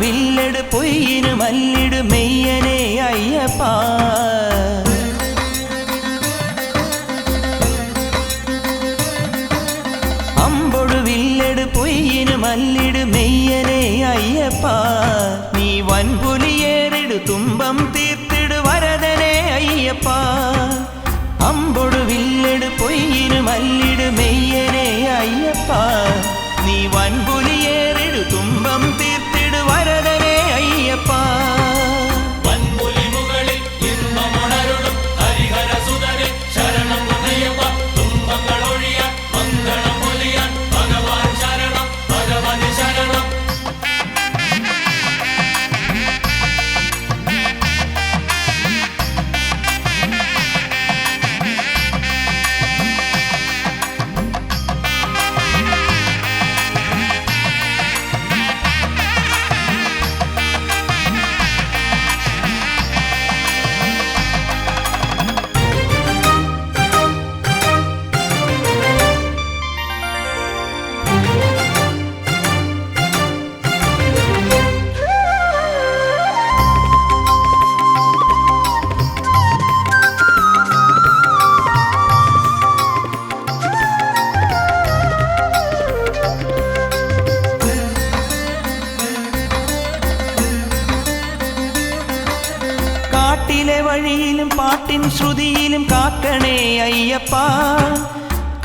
വില്ലെട് പൊയ്യിന് മല്ലിട് മെയ്യനെ അയ്യപ്പ അമ്പൊടു വില്ലെട് പൊയ്യിന് മല്ലിട് മെയ്യനെ അയ്യപ്പ നീ വൻപുലിയേറിടു തുമ്പം തീർത്തിടു വരദനെ അയ്യപ്പ അമ്പൊടു വില്ലെട് പൊയ്യിന് മല്ലിട് മെയ്യനെ അയ്യപ്പ നീ വൻപുലിയേറിടു തുമ്പം തീർത്തിടു വരദനെ അയ്യപ്പ കാട്ടിലെ വഴിയിലും പാട്ടിൻ ശ്രുതിയിലും കാക്കണേ അയ്യപ്പ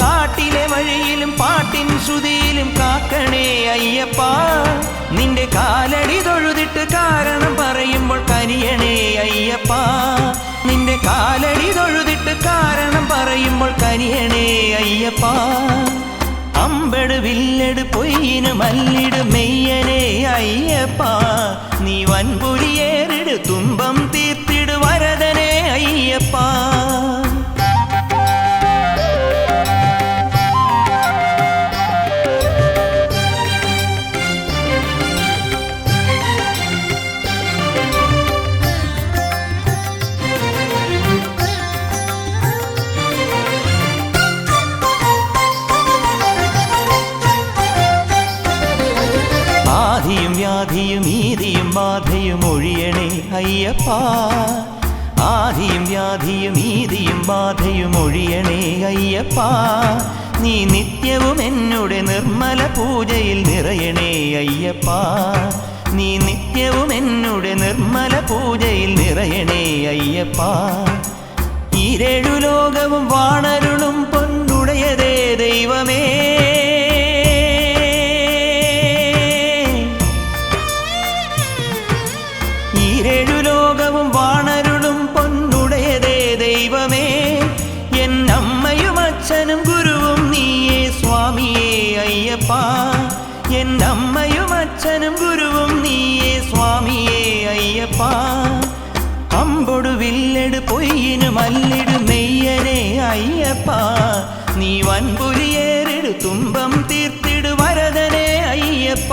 കാട്ടിലെ വഴിയിലും പാട്ടിൻ ശ്രുതിയിലും കാക്കണേ അയ്യപ്പ നിന്റെ കാലടി തൊഴുതിട്ട് കാരണം പറയുമ്പോൾ കനിയണേ അയ്യപ്പ നിന്റെ കാലടി തൊഴുതിട്ട് കാരണം പറയുമ്പോൾ കനിയണേ അയ്യപ്പ അമ്പെട് വില്ലെട് പൊയ്യിന് മല്ലിട് മെയ്യനെ അയ്യപ്പ നീ വൻപുലിയേറിട് തുമ്പം തീർത്തിടു വരദനെ അയ്യപ്പ ആദിയും വ്യാധിയും ഈതിയും ബാധയും ഒഴിയണേ അയ്യപ്പ ആദിയും വ്യാധിയും ഈതിയും ബാധയും ഒഴിയണേ അയ്യപ്പ നീ നിത്യവും എന്നോട് നിർമ്മല പൂജയിൽ നിറയണേ അയ്യപ്പ നീ നിത്യവും എന്നോട് നിർമ്മല പൂജയിൽ നിറയണേ അയ്യപ്പ ഈരേഴു ലോകവും വാണരുളും പൊന്നുടയതേ ദൈവമേ ഈരേഴു ലോകവും വാണരുളും പൊന്നുടയതേ ദൈവമേ എന്നമ്മയും അച്ഛനും ഗുരുവും നീയേ സ്വാമിയേ അയ്യപ്പ എന്നമ്മയും അച്ഛനും ഗുരുവും നീയേ സ്വാമിയേ അയ്യപ്പ അമ്പൊടു വില്ലെട് പൊയ്യിന് മല്ലിട് മെയ്യനെ അയ്യപ്പ നീ വൻപുലിയേറിടു തുമ്പം തീർത്തിടു വരദനെ അയ്യപ്പ